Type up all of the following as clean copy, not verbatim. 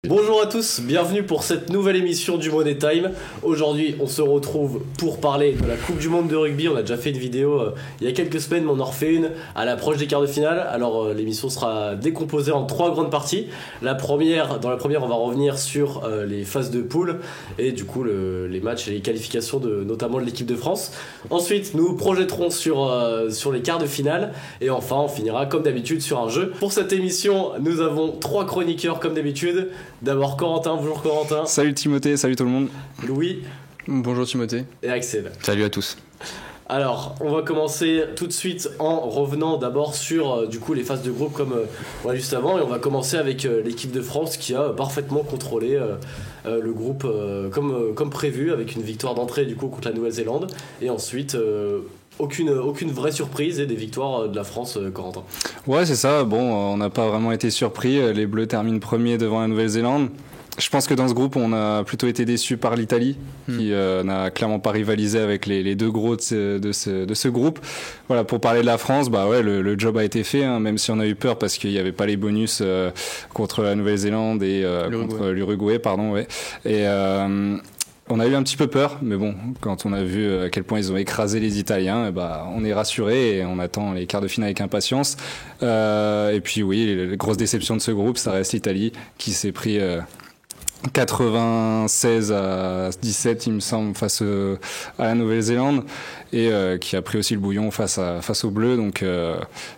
Bonjour à tous, bienvenue pour cette nouvelle émission du Money Time. Aujourd'hui, on se retrouve pour parler de la Coupe du Monde de rugby. On a déjà fait une vidéo il y a quelques semaines, mais on en refait une à l'approche des quarts de finale. Alors, l'émission sera décomposée en 3 grandes parties. Dans la première, on va revenir sur les phases de poule et du coup les matchs et les qualifications notamment de l'équipe de France. Ensuite, nous projetterons sur les quarts de finale et enfin, on finira comme d'habitude sur un jeu. Pour cette émission, nous avons 3 chroniqueurs comme d'habitude. D'abord Corentin, bonjour Corentin. Salut Timothée, salut tout le monde. Louis. Bonjour Timothée. Et Axel. Salut à tous. Alors, on va commencer tout de suite en revenant d'abord sur du coup les phases de groupe comme juste avant, et on va commencer avec l'équipe de France qui a parfaitement contrôlé le groupe comme prévu, avec une victoire d'entrée du coup contre la Nouvelle-Zélande et ensuite aucune vraie surprise et des victoires de la France, Corentin. Ouais, c'est ça. Bon, on n'a pas vraiment été surpris. Les Bleus terminent premier devant la Nouvelle-Zélande. Je pense que dans ce groupe, on a plutôt été déçus par l'Italie, qui n'a clairement pas rivalisé avec les deux gros de ce groupe. Voilà, pour parler de la France, bah ouais, le job a été fait, hein, même si on a eu peur parce qu'il n'y avait pas les bonus contre la Nouvelle-Zélande et contre l'Uruguay, pardon, ouais. Et on a eu un petit peu peur, mais bon, quand on a vu à quel point ils ont écrasé les Italiens, bah, on est rassuré et on attend les quarts de finale avec impatience. Et puis oui, la grosse déception de ce groupe, ça reste l'Italie qui s'est pris 96 à 17, il me semble, face à la Nouvelle-Zélande et qui a pris aussi le bouillon face aux Bleus, donc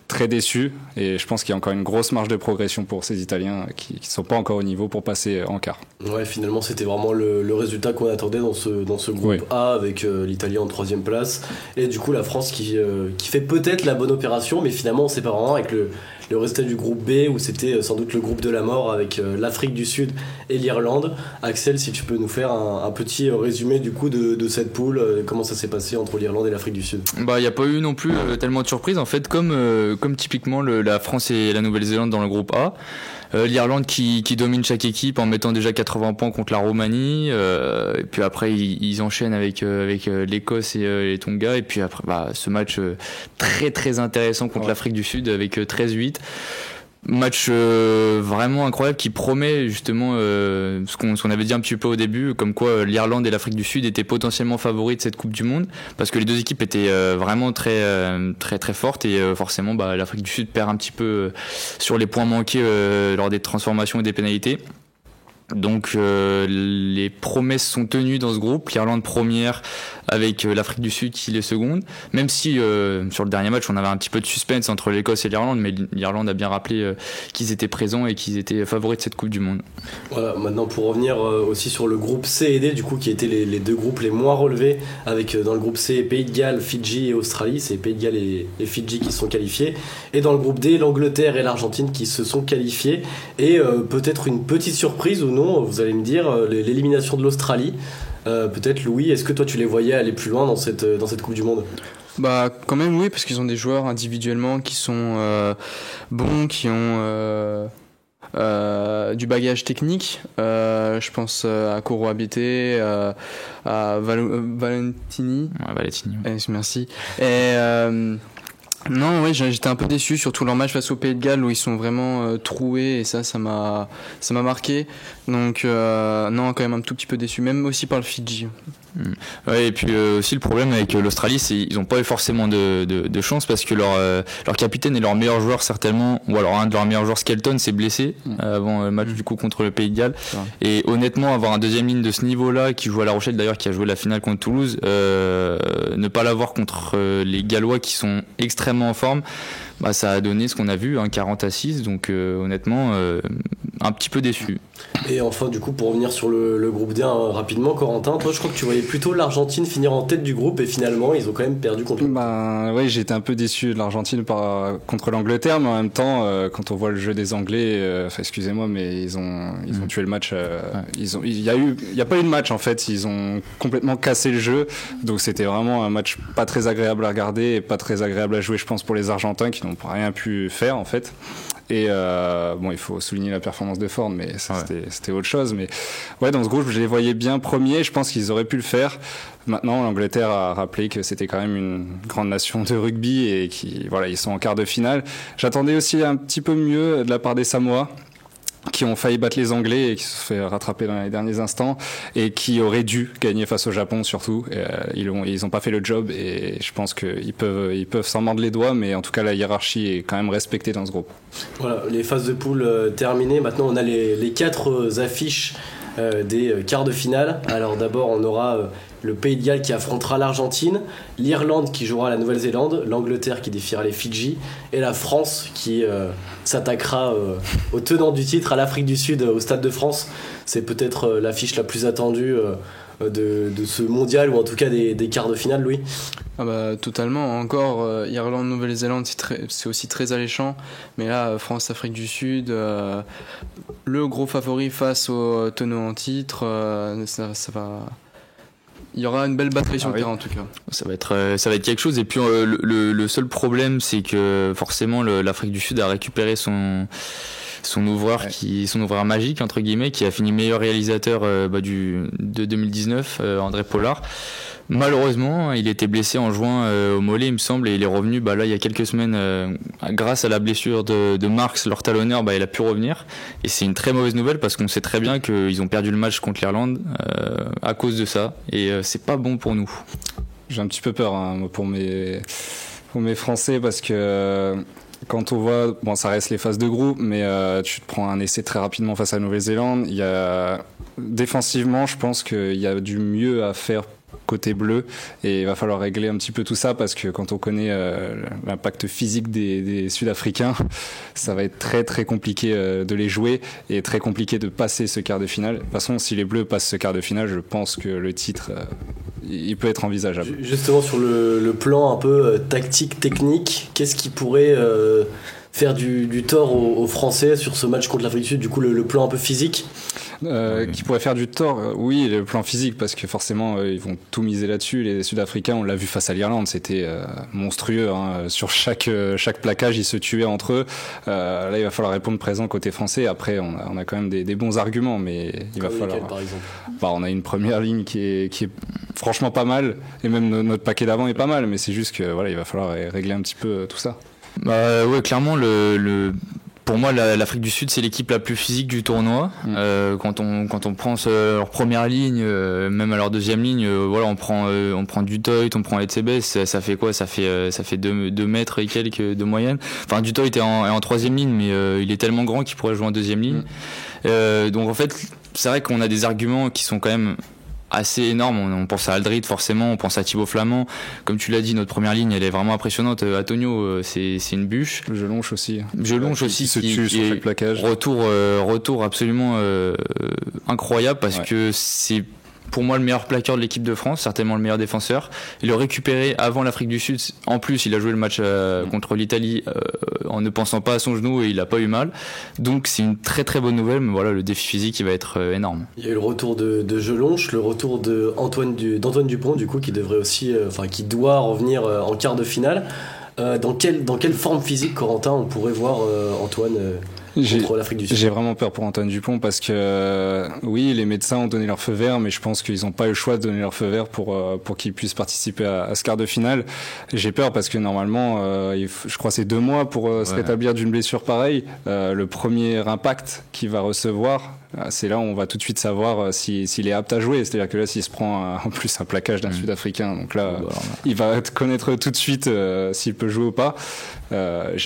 très déçu. Et je pense qu'il y a encore une grosse marge de progression pour ces Italiens qui sont pas encore au niveau pour passer en quart. Ouais, finalement c'était vraiment le résultat qu'on attendait dans ce groupe A, avec l'Italie en 3e place et du coup la France qui fait peut-être la bonne opération, mais finalement on sait pas vraiment, avec le résultat du groupe B où c'était sans doute le groupe de la mort avec l'Afrique du Sud et l'Irlande. Axel, si tu peux nous faire un petit résumé du coup de cette poule, comment ça s'est passé entre l'Irlande et l'Afrique du Sud. Bah, il n'y a pas eu non plus tellement de surprises en fait, comme typiquement la France et la Nouvelle-Zélande dans le groupe A. L'Irlande qui domine chaque équipe en mettant déjà 80 points contre la Roumanie, et puis après ils enchaînent avec l'Écosse et les Tonga, et puis après ce match très très intéressant contre l'Afrique du Sud avec 13-8. Match vraiment incroyable qui promet justement ce qu'on avait dit un petit peu au début, comme quoi l'Irlande et l'Afrique du Sud étaient potentiellement favoris de cette Coupe du Monde, parce que les deux équipes étaient vraiment très très très fortes, et forcément l'Afrique du Sud perd un petit peu sur les points manqués lors des transformations et des pénalités. Donc les promesses sont tenues dans ce groupe, l'Irlande première avec l'Afrique du Sud qui est seconde, même si sur le dernier match on avait un petit peu de suspense entre l'Écosse et l'Irlande, mais l'Irlande a bien rappelé qu'ils étaient présents et qu'ils étaient favoris de cette Coupe du Monde. Voilà, maintenant pour revenir aussi sur le groupe C et D, du coup qui étaient les deux groupes les moins relevés, avec dans le groupe C Pays de Galles, Fidji et Australie, c'est Pays de Galles et Fidji qui sont qualifiés, et dans le groupe D l'Angleterre et l'Argentine qui se sont qualifiés, et peut-être une petite surprise ou non, vous allez me dire, l'élimination de l'Australie. Peut-être Louis, est-ce que toi tu les voyais aller plus loin dans cette Coupe du Monde ? Bah quand même oui, parce qu'ils ont des joueurs individuellement qui sont bons, qui ont du bagage technique. Je pense à Koro Abité, à Valentini. Ouais, Valentini. Merci. Et non, oui, j'étais un peu déçu, surtout leur match face au Pays de Galles où ils sont vraiment troués, et ça m'a marqué. Donc non, quand même un tout petit peu déçu, même aussi par le Fidji. Ouais, et puis aussi le problème avec l'Australie, c'est qu'ils n'ont pas eu forcément de chance, parce que leur capitaine et leur meilleur joueur certainement, ou alors un de leurs meilleurs joueurs, Skelton, s'est blessé avant le match du coup contre le Pays de Galles. Et honnêtement, avoir un deuxième ligne de ce niveau-là, qui joue à La Rochelle d'ailleurs, qui a joué la finale contre Toulouse, ne pas l'avoir contre les Gallois qui sont extrêmement en forme, ça a donné ce qu'on a vu, 40-6, donc honnêtement un petit peu déçu. Et enfin du coup pour revenir sur le groupe D rapidement, Corentin, toi je crois que tu voyais plutôt l'Argentine finir en tête du groupe, et finalement ils ont quand même perdu contre oui, j'ai été un peu déçu de l'Argentine contre l'Angleterre, mais en même temps quand on voit le jeu des Anglais, excusez-moi, mais ils ont tué le match. Il y a pas eu de match en fait, ils ont complètement cassé le jeu, donc c'était vraiment un match pas très agréable à regarder et pas très agréable à jouer, je pense, pour les Argentins qui n'ont rien pu faire en fait. Et bon, il faut souligner la performance de Ford, mais ça, c'était autre chose. Mais ouais, dans ce groupe, je les voyais bien premiers. Je pense qu'ils auraient pu le faire. Maintenant, l'Angleterre a rappelé que c'était quand même une grande nation de rugby et ils sont en quart de finale. J'attendais aussi un petit peu mieux de la part des Samoa. qui ont failli battre les Anglais et qui se sont fait rattraper dans les derniers instants et qui auraient dû gagner face au Japon surtout. Et, ils ont pas fait le job et je pense qu'ils peuvent s'en mordre les doigts, mais en tout cas la hiérarchie est quand même respectée dans ce groupe. Voilà, les phases de poule terminées. Maintenant, on a les 4 affiches des quarts de finale. Alors d'abord, on aura le Pays de Galles qui affrontera l'Argentine, l'Irlande qui jouera la Nouvelle-Zélande, l'Angleterre qui défiera les Fidji et la France qui s'attaquera au tenant du titre, à l'Afrique du Sud, au Stade de France. C'est peut-être l'affiche la plus attendue de ce mondial, ou en tout cas des quarts de finale, Louis. Ah bah, totalement. Encore, Irlande, Nouvelle-Zélande, c'est aussi très alléchant. Mais là, France, Afrique du Sud, le gros favori face au tenant en titre, ça va. Il y aura une belle bataille sur le terrain en tout cas. Ça va être quelque chose. Et puis le seul problème, c'est que forcément l'Afrique du Sud a récupéré son ouvreur son ouvreur magique entre guillemets, qui a fini meilleur réalisateur de 2019, André Pollard. Malheureusement, il était blessé en juin au mollet, il me semble, et il est revenu là il y a quelques semaines grâce à la blessure de Marx, leur talonneur. Il a pu revenir, et c'est une très mauvaise nouvelle parce qu'on sait très bien qu'ils ont perdu le match contre l'Irlande à cause de ça, et c'est pas bon pour nous. J'ai un petit peu peur pour mes Français, parce que quand on voit, ça reste les phases de groupe, mais tu te prends un essai très rapidement face à la Nouvelle-Zélande. Défensivement, je pense qu'il y a du mieux à faire côté bleu, et il va falloir régler un petit peu tout ça, parce que quand on connaît l'impact physique des Sud-Africains, ça va être très très compliqué de les jouer, et très compliqué de passer ce quart de finale. De toute façon, si les Bleus passent ce quart de finale, je pense que le titre il peut être envisageable. Justement, sur le plan un peu tactique, technique, qu'est-ce qui pourrait faire du tort aux Français sur ce match contre l'Afrique du Sud? Du coup, le plan un peu physique qui pourrait faire du tort, oui, le plan physique, parce que forcément ils vont tout miser là-dessus. Les Sud-Africains, on l'a vu face à l'Irlande, c'était monstrueux, sur chaque plaquage ils se tuaient entre eux. Là il va falloir répondre présent côté français. Après on a quand même des bons arguments, mais il va falloir par exemple. On a une première ligne qui est franchement pas mal, et même notre paquet d'avant est pas mal, mais c'est juste que il va falloir régler un petit peu tout ça. Ouais, clairement pour moi, l'Afrique du Sud, c'est l'équipe la plus physique du tournoi. Quand on prend leur première ligne, même à leur deuxième ligne, on prend du Toit, on prend Etsebes, ça fait quoi? Ça fait 2 mètres et quelques de moyenne. Enfin, du Toit est en troisième ligne, mais il est tellement grand qu'il pourrait jouer en deuxième ligne. Donc en fait, c'est vrai qu'on a des arguments qui sont quand même assez énorme. On pense à Aldrit forcément, on pense à Thibaut Flamand. Comme tu l'as dit, notre première ligne elle est vraiment impressionnante. Antonio, c'est une bûche. Jelonche aussi qui se tue sur chaque plaquage. Retour absolument incroyable, parce que c'est pour moi le meilleur plaqueur de l'équipe de France, certainement le meilleur défenseur. Il le récupéré avant l'Afrique du Sud. En plus, il a joué le match contre l'Italie en ne pensant pas à son genou, et il a pas eu mal. Donc c'est une très très bonne nouvelle, mais le défi physique il va être énorme. Il y a eu le retour de Jelonche, le retour d'Antoine Dupont, du coup, qui devrait aussi, qui doit revenir en quart de finale. Dans quelle forme physique, Corentin, on pourrait voir Antoine contre l'Afrique du Sud? J'ai vraiment peur pour Antoine Dupont, parce que oui, les médecins ont donné leur feu vert, mais je pense qu'ils n'ont pas eu le choix de donner leur feu vert pour qu'il puisse participer à ce quart de finale. J'ai peur parce que normalement, je crois que c'est 2 mois pour se rétablir d'une blessure pareille. Le premier impact qu'il va recevoir, c'est là où on va tout de suite savoir s'il est apte à jouer. C'est-à-dire que là, s'il se prend en plus un plaquage d'un Sud-Africain, donc là, il va connaître tout de suite s'il peut jouer ou pas.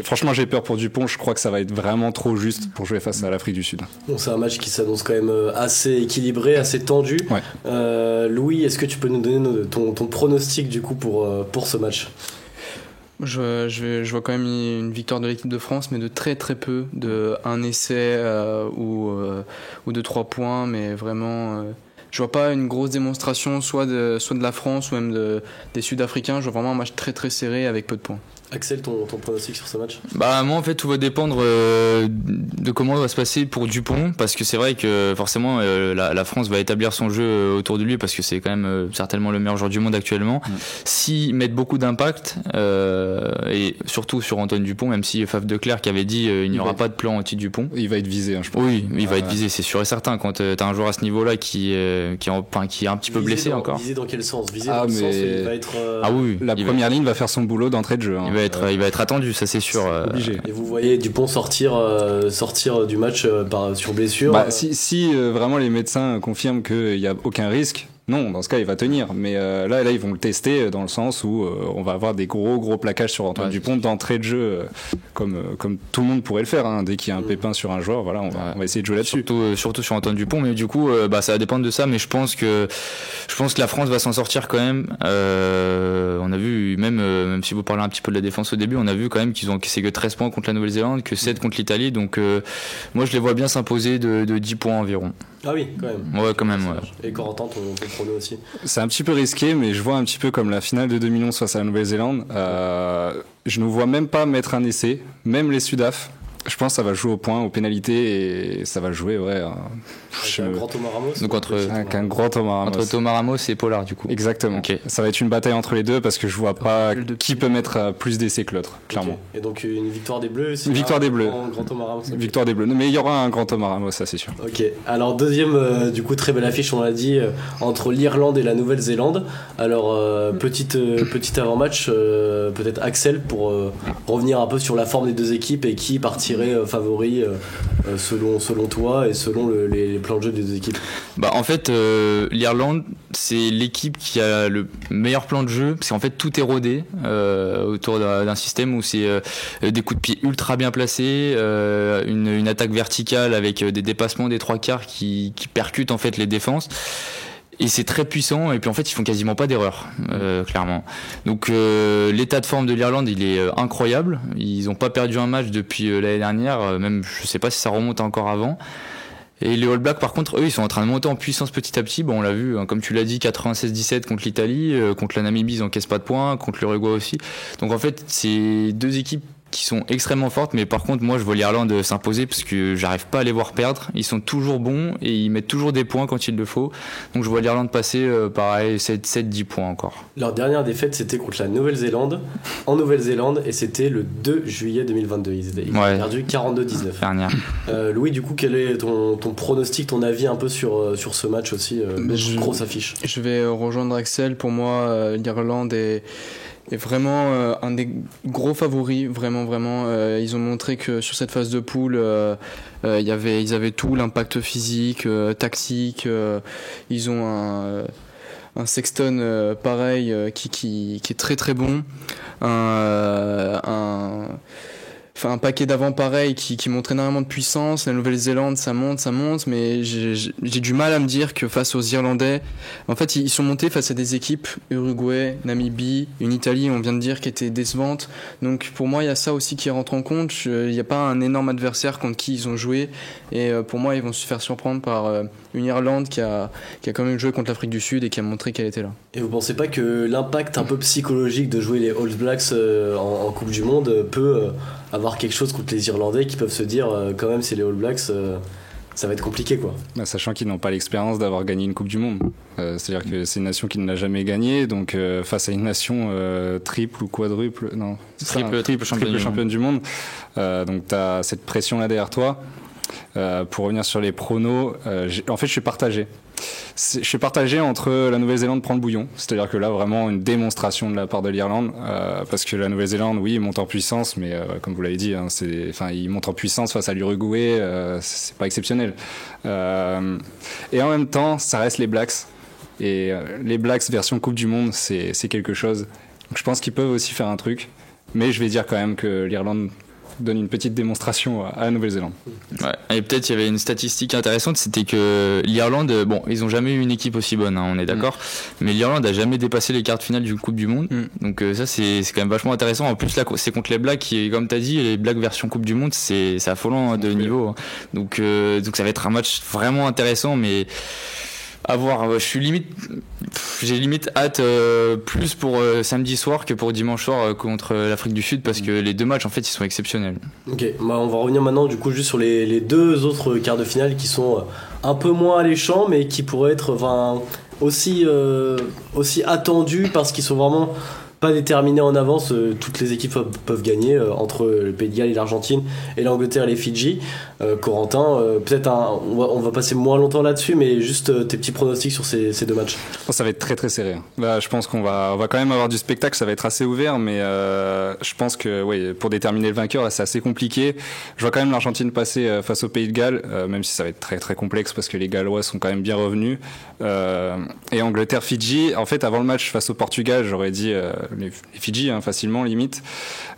Franchement, j'ai peur pour Dupont. Je crois que ça va être vraiment trop juste pour jouer face à l'Afrique du Sud. Bon, c'est un match qui s'annonce quand même assez équilibré, assez tendu. Louis, est-ce que tu peux nous donner ton pronostic du coup pour ce match? Je vois quand même une victoire de l'équipe de France, mais de très très peu, de un essai ou de 3 points, mais vraiment je vois pas une grosse démonstration soit de la France ou même des Sud-Africains. Je vois vraiment un match très très serré avec peu de points. Axel, ton pronostic sur ce match? Moi en fait tout va dépendre de comment va se passer pour Dupont, parce que c'est vrai que forcément la France va établir son jeu autour de lui, parce que c'est quand même certainement le meilleur joueur du monde actuellement. S'ils mettent beaucoup d'impact, et surtout sur Antoine Dupont, même si Faf de Clercq avait dit il n'y aura pas de plan anti-Dupont, il va être visé, je pense. Oui, il va être visé, c'est sûr et certain. Quand t'as un joueur à ce niveau-là qui qui est un petit peu blessé encore. Visé dans quel sens? Visé dans le sens où il va être. Ah oui. La première ligne va faire son boulot d'entrée de jeu. Hein. Il va être attendu, ça c'est sûr. Obligé. Et vous voyez Dupont sortir du match sur blessure. Si vraiment les médecins confirment qu'il n'y a aucun risque. Non, dans ce cas, il va tenir. Mais là, ils vont le tester dans le sens où on va avoir des gros plaquages sur Antoine Dupont d'entrée de jeu, comme tout le monde pourrait le faire. Hein. Dès qu'il y a un pépin sur un joueur, voilà, on va essayer de jouer là-dessus. Surtout sur Antoine Dupont. Mais du coup, ça va dépendre de ça. Mais je pense que la France va s'en sortir quand même. On a vu, même si vous parlez un petit peu de la défense au début, on a vu quand même qu'ils ont encaissé que 13 points contre la Nouvelle-Zélande, que 7 contre l'Italie. Donc, moi, je les vois bien s'imposer de 10 points environ. Ah oui, quand même. Ouais, quand même, ouais. Et Corentin, ton prono aussi. C'est un petit peu risqué, mais je vois un petit peu comme la finale de 2011 face à la Nouvelle-Zélande. Je ne vois même pas mettre un essai, même les Sudaf. Je pense que ça va jouer au point, aux pénalités, et ça va jouer, un grand Thomas Ramos. Donc un grand Thomas Ramos. Entre Thomas Ramos et Pollard, du coup. Exactement. Okay. Ça va être une bataille entre les deux parce que je vois pas qui peut mettre plus d'essais que l'autre, clairement. Okay. Et donc une victoire des Bleus aussi. Une victoire des Bleus. Grand Thomas Ramos. Okay. Victoire des Bleus. Mais il y aura un grand Thomas Ramos, ça c'est sûr. Ok. Alors deuxième, du coup très belle affiche, on l'a dit, entre l'Irlande et la Nouvelle-Zélande. Alors petit avant-match, peut-être Axel pour revenir un peu sur la forme des deux équipes et qui partirait favori selon toi et selon les plans de jeu des deux équipes. En fait, l'Irlande, c'est l'équipe qui a le meilleur plan de jeu, parce qu'en fait tout est rodé autour d'un système où c'est des coups de pied ultra bien placés, une attaque verticale avec des dépassements des trois quarts qui percutent en fait les défenses. Et c'est très puissant, et puis en fait ils font quasiment pas d'erreur, clairement. Donc l'état de forme de l'Irlande, il est incroyable. Ils ont pas perdu un match depuis l'année dernière, même je sais pas si ça remonte encore avant. Et les All Blacks, par contre, eux, ils sont en train de monter en puissance petit à petit. On l'a vu, hein, comme tu l'as dit, 96-17 contre l'Italie, contre la Namibie, ils encaissent pas de points, contre l'Uruguay aussi. Donc en fait, c'est deux équipes qui sont extrêmement fortes, mais par contre moi je vois l'Irlande s'imposer parce que j'arrive pas à les voir perdre. Ils sont toujours bons et ils mettent toujours des points quand il le faut, donc je vois l'Irlande passer pareil 7-10 points encore. Leur dernière défaite c'était contre la Nouvelle-Zélande en Nouvelle-Zélande et c'était le 2 juillet 2022. Ils ont perdu 42-19. Louis, du coup quel est ton pronostic, ton avis un peu sur ce match aussi, grosse affiche? Je vais rejoindre Axel. Pour moi l'Irlande est vraiment un des gros favoris, vraiment. Ils ont montré que sur cette phase de poule, ils avaient tout, l'impact physique, tactique. Ils ont un Sexton pareil qui est très très bon. Un paquet d'avant pareil qui montre énormément de puissance. La Nouvelle-Zélande, ça monte, mais j'ai du mal à me dire que face aux Irlandais, en fait, ils sont montés face à des équipes Uruguay, Namibie, une Italie, on vient de dire, qui était décevante. Donc pour moi, il y a ça aussi qui rentre en compte. Il n'y a pas un énorme adversaire contre qui ils ont joué. Et pour moi, ils vont se faire surprendre par une Irlande qui a quand même joué contre l'Afrique du Sud et qui a montré qu'elle était là. Et vous pensez pas que l'impact un peu psychologique de jouer les All Blacks en Coupe du Monde peut avoir quelque chose contre les Irlandais qui peuvent se dire quand même c'est les All Blacks, ça va être compliqué quoi. Sachant qu'ils n'ont pas l'expérience d'avoir gagné une Coupe du Monde. C'est-à-dire que c'est une nation qui ne l'a jamais gagnée, donc face à une nation triple ou quadruple, non, triple championne du monde, donc tu as cette pression là derrière toi. Pour revenir sur les pronos, en fait je suis partagé. Je suis partagé entre la Nouvelle-Zélande prend le bouillon, c'est-à-dire que là vraiment une démonstration de la part de l'Irlande, parce que la Nouvelle-Zélande, oui, monte en puissance, mais comme vous l'avez dit, hein, ils montent en puissance face à l'Uruguay, c'est pas exceptionnel. Et en même temps, ça reste les Blacks, et les Blacks version Coupe du Monde, c'est quelque chose. Donc je pense qu'ils peuvent aussi faire un truc, mais je vais dire quand même que l'Irlande donne une petite démonstration à la Nouvelle-Zélande. Ouais. Et peut-être il y avait une statistique intéressante, c'était que l'Irlande, ils ont jamais eu une équipe aussi bonne, hein, on est d'accord, mais l'Irlande a jamais dépassé les quarts de finale du Coupe du Monde, donc ça c'est quand même vachement intéressant. En plus là c'est contre les Blacks qui, comme tu as dit, les Blacks version Coupe du Monde, c'est affolant de niveau, hein. Donc ça va être un match vraiment intéressant, mais à voir. J'ai limite hâte plus pour samedi soir que pour dimanche soir contre l'Afrique du Sud, parce que les deux matchs en fait ils sont exceptionnels. Ok, on va revenir maintenant du coup juste sur les deux autres quarts de finale qui sont un peu moins alléchants mais qui pourraient être aussi attendus parce qu'ils sont vraiment pas déterminé en avance. Toutes les équipes peuvent gagner entre le Pays de Galles et l'Argentine et l'Angleterre et les Fidji. Corentin, peut-être on va passer moins longtemps là-dessus, mais juste tes petits pronostics sur ces deux matchs. Ça va être très très serré. Là, je pense qu'on va quand même avoir du spectacle, ça va être assez ouvert, mais je pense que oui, pour déterminer le vainqueur, là, c'est assez compliqué. Je vois quand même l'Argentine passer face au Pays de Galles, même si ça va être très très complexe parce que les Gallois sont quand même bien revenus. Et Angleterre-Fidji, en fait, avant le match face au Portugal, j'aurais dit les Fidji, facilement limite.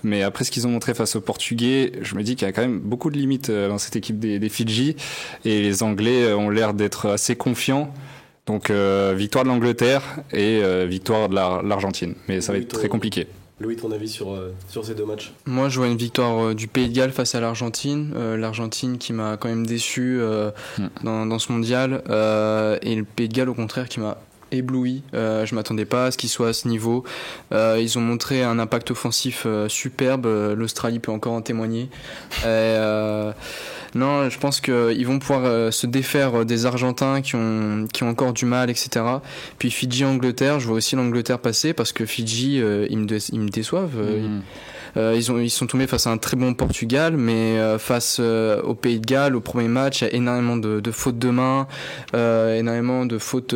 Mais après ce qu'ils ont montré face aux Portugais, je me dis qu'il y a quand même beaucoup de limites dans cette équipe des Fidji. Et les Anglais ont l'air d'être assez confiants. Donc victoire de l'Angleterre et victoire de l'Argentine. Mais ça va être très compliqué. Louis, ton avis sur ces deux matchs? Moi, je vois une victoire du Pays de Galles face à l'Argentine. L'Argentine qui m'a quand même déçu dans ce mondial. Et le Pays de Galles, au contraire, qui m'a ébloui. Je m'attendais pas à ce qu'ils soient à ce niveau. Ils ont montré un impact offensif superbe. L'Australie peut encore en témoigner. Non, je pense qu'ils vont pouvoir se défaire des Argentins qui ont encore du mal, etc. Puis Fidji-Angleterre, je vois aussi l'Angleterre passer parce que Fidji, ils me déçoivent. Ils sont tombés face à un très bon Portugal, mais face au Pays de Galles, au premier match, il y a énormément de fautes de main, énormément de fautes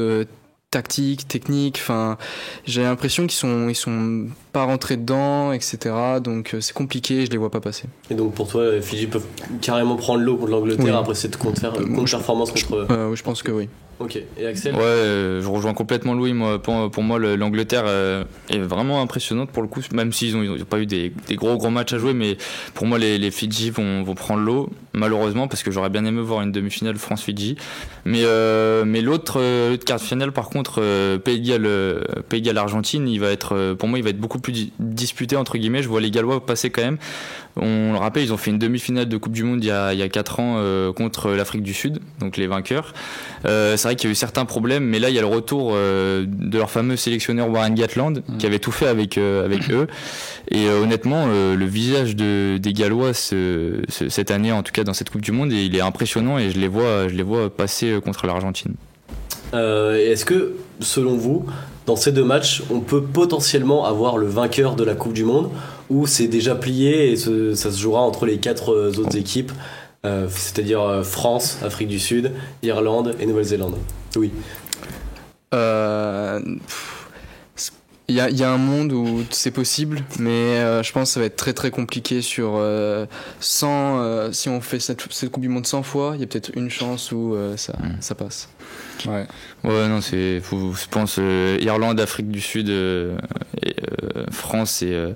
tactiques, techniques. Enfin, j'ai l'impression qu'ils sont pas rentrés dedans, etc. Donc c'est compliqué, je les vois pas passer. Et donc pour toi, les Fidji peuvent carrément prendre l'eau contre l'Angleterre après cette contre-performance contre. Oui, je pense que oui. Ok, et Axel? Ouais, je rejoins complètement Louis. Moi, pour moi, l'Angleterre est vraiment impressionnante pour le coup, même s'ils ont pas eu des gros matchs à jouer, mais pour moi, les Fidji vont prendre l'eau, malheureusement, parce que j'aurais bien aimé voir une demi-finale France-Fidji. Mais l'autre quart de finale, par contre, Pays de Galles-Argentine, pour moi, il va être beaucoup plus disputé, entre guillemets. Je vois les Gallois passer quand même. On le rappelle, ils ont fait une demi-finale de Coupe du Monde il y a 4 ans contre l'Afrique du Sud, donc les vainqueurs. C'est vrai qu'il y a eu certains problèmes, mais là il y a le retour de leur fameux sélectionneur Warren Gatland qui avait tout fait avec eux. Et honnêtement, le visage des Gallois cette année, en tout cas dans cette Coupe du Monde, il est impressionnant et je les vois passer contre l'Argentine. Est-ce que, selon vous, dans ces deux matchs, on peut potentiellement avoir le vainqueur de la Coupe du Monde, ou c'est déjà plié et ça se jouera entre les 4 autres équipes, c'est-à-dire France, Afrique du Sud, Irlande et Nouvelle-Zélande? Oui. Il y a un monde où c'est possible, mais je pense que ça va être très très compliqué si on fait cette Coupe du Monde 100 fois, il y a peut-être une chance où ça passe. Ouais, non, je pense Irlande, Afrique du Sud, et, France et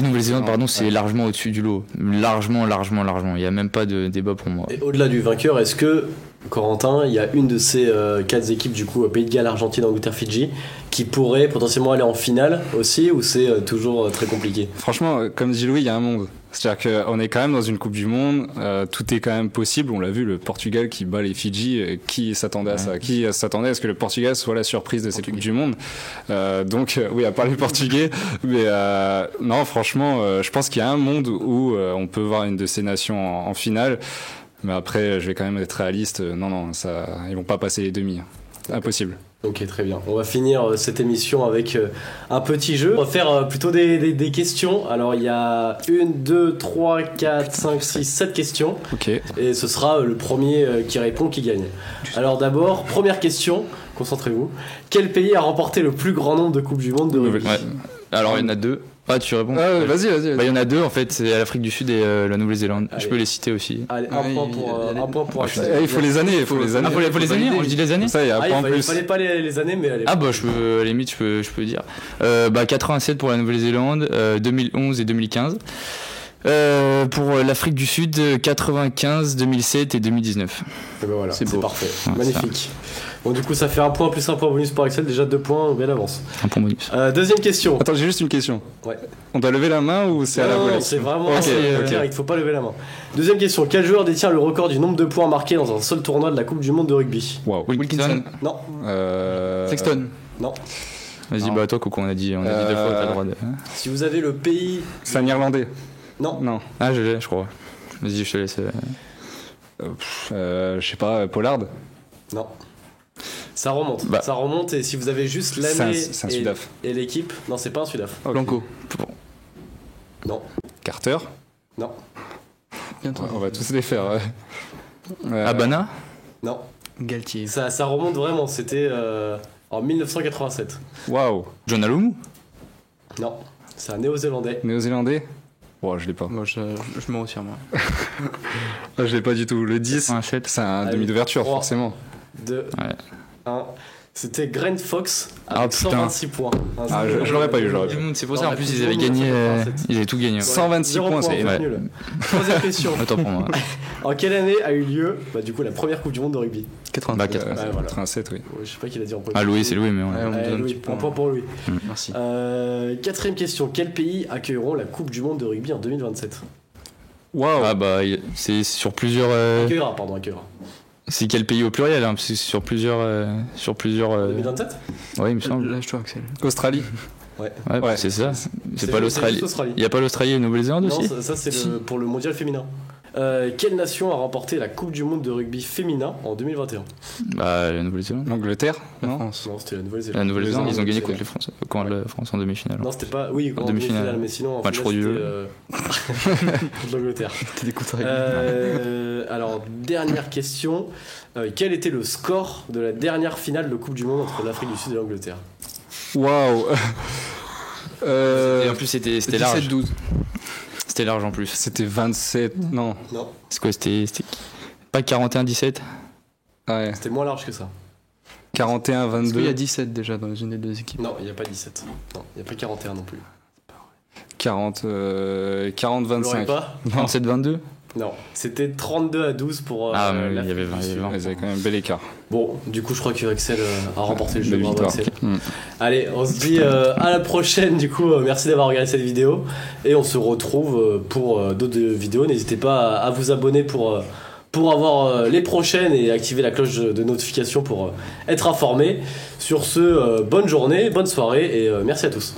Nouvelle-Zélande, pardon, c'est largement au-dessus du lot. Largement. Il n'y a même pas de débat pour moi. Et au-delà du vainqueur, est-ce que, Corentin, il y a une de ces 4 équipes, du coup, Pays de Galles, Argentine, Angleterre, Fidji, qui pourrait potentiellement aller en finale aussi, ou c'est toujours très compliqué? Franchement, comme dit Louis, il y a un monde. C'est-à-dire qu'on est quand même dans une Coupe du Monde, tout est quand même possible. On l'a vu, le Portugal qui bat les Fidji, qui s'attendait à ça? Qui s'attendait à ce que le Portugal soit la surprise de cette Coupe du Monde? Donc, oui, à part les Portugais, mais non, franchement, je pense qu'il y a un monde où on peut voir une de ces nations en finale. Mais après, je vais quand même être réaliste. Non, ils vont pas passer les demi. Impossible. Ok, très bien. On va finir cette émission avec un petit jeu. On va faire plutôt des questions. Alors, il y a 1, 2, 3, 4, 5, 6, 7 questions. Ok. Et ce sera le premier qui répond qui gagne. Alors d'abord, première question, concentrez-vous. Quel pays a remporté le plus grand nombre de Coupes du Monde de rugby? Ouais. Alors, il y en a 2. Ah, tu réponds? Vas-y. Il y en a 2 en fait, c'est l'Afrique du Sud et la Nouvelle-Zélande. Je peux les citer aussi. Allez, un point pour Axel. Il faut les années. Faut les années? On dit les années? Ça, il y a un point en plus. Il fallait pas les années, mais allez. Ah bah à la limite je peux dire. 87 pour la Nouvelle-Zélande, 2011 et 2015. Pour l'Afrique du Sud, 95, 2007 et 2019. Et ben voilà, c'est parfait. Ouais, magnifique. Bon, du coup, ça fait un point plus un point bonus pour Axel. Déjà 2 points, belle avance. Un point bonus. Deuxième question. Attends, j'ai juste une question. Ouais. On doit lever la main ou c'est à la volée? Non, c'est vraiment Ok. direct, faut pas lever la main. Deuxième question. Quel joueur détient le record du nombre de points marqués dans un seul tournoi de la Coupe du Monde de rugby? Wow. Wilkinson. Non. Sexton. Non. Vas-y, Non. bah toi Coco, on a dit 2 fois, t'as le droit de... Si vous avez le pays... C'est un Irlandais. Non. Ah, je l'ai, je crois. Vas-y, je te laisse. Je sais pas, Pollard. Non. Ça remonte. Bah. Ça remonte et si vous avez juste l'année C'est un Sudaf. et l'équipe, non, c'est pas un Sudaf. Ok. Blanco. Non, Carter. non, Bientôt. On va tous les faire. Habana. non. Galtier. Ça remonte vraiment. C'était en 1987. Waouh. John Alomou. Non, c'est un Néo-Zélandais. Néo-Zélandais. Oh, je l'ai pas. Moi, je me retire, moi. Ah, je l'ai pas du tout. Le 10, 87. c'est un Allez, demi d'ouverture, 3. forcément. 2, Ouais. 1. C'était Grant Fox Ah, avec putain. 126 points. Ah, je l'aurais pas eu, j'aurais pas eu. C'est pour Non, ça, en la plus, Coupe ils du avaient Monde, gagné. 1987. Ils avaient tout gagné. 126 0 points, c'est vous êtes énorme. nuls. Troisième question. Autant pour moi. En quelle année a eu lieu du coup la première Coupe du Monde de rugby? 80. Bah, 80. Ouais, voilà. 87, oui. Ouais, je sais pas qui l'a dit en premier. Ah, Louis, c'est Louis, mais Ouais, ouais. on me donne un Louis, petit point. un point pour Louis. Merci. Quatrième question. Quels pays accueilleront la Coupe du Monde de rugby en 2027? Waouh. Ah, bah, c'est sur plusieurs. Accueillera, pardon, accueillera. C'est quel pays au pluriel, hein, parce que c'est sur plusieurs. 2027? Ouais, il me semble. Lâche-toi, Axel. Australie. Ouais. Ouais, Ouais. c'est ça. C'est pas juste l'Australie. l'Australie. Il y a pas l'Australie et la Nouvelle-Zélande Non, aussi ça c'est Si. pour le mondial féminin. Quelle nation a remporté la Coupe du Monde de rugby féminin en 2021? Bah, la Nouvelle-Zélande. L'Angleterre, La non? France. Non, c'était la Nouvelle-Zélande. La Nouvelle-Zélande, ils ont gagné contre les les France, contre la France en demi-finale. Non, c'était pas. Oui, en demi-finale. demi-finale, mais sinon en Match finale, pro du c'était, contre l'Angleterre. T'es des coups de règle. Alors, dernière question. Quel était le score de la dernière finale de Coupe du Monde entre l'Afrique du Sud et l'Angleterre? Waouh. Et en plus, c'était large. 17-12. C'était large en plus. C'était 27. Non. Non, C'est quoi C'était pas 41-17 Ouais. c'était moins large que ça. 41, Est-ce qu'il y a 22. 17 déjà dans une des deux équipes? Non, il n'y a pas 17. Non, il n'y a pas 41 non plus. 40, Vous l'aurez 25. pas? 47-22 Non, c'était 32-12 pour. Ah, mais oui, il y l'Afrique avait du 20. Sud. Ils avaient quand même un bel écart. Bon, du coup, je crois que Axel a remporté le jeu. Belle Bravo, victoire. Axel. Mm. Allez, on se dit à la prochaine. Du coup, merci d'avoir regardé cette vidéo. Et on se retrouve pour d'autres vidéos. N'hésitez pas à vous abonner pour avoir les prochaines et activer la cloche de notification pour être informé. Sur ce, bonne journée, bonne soirée et merci à tous.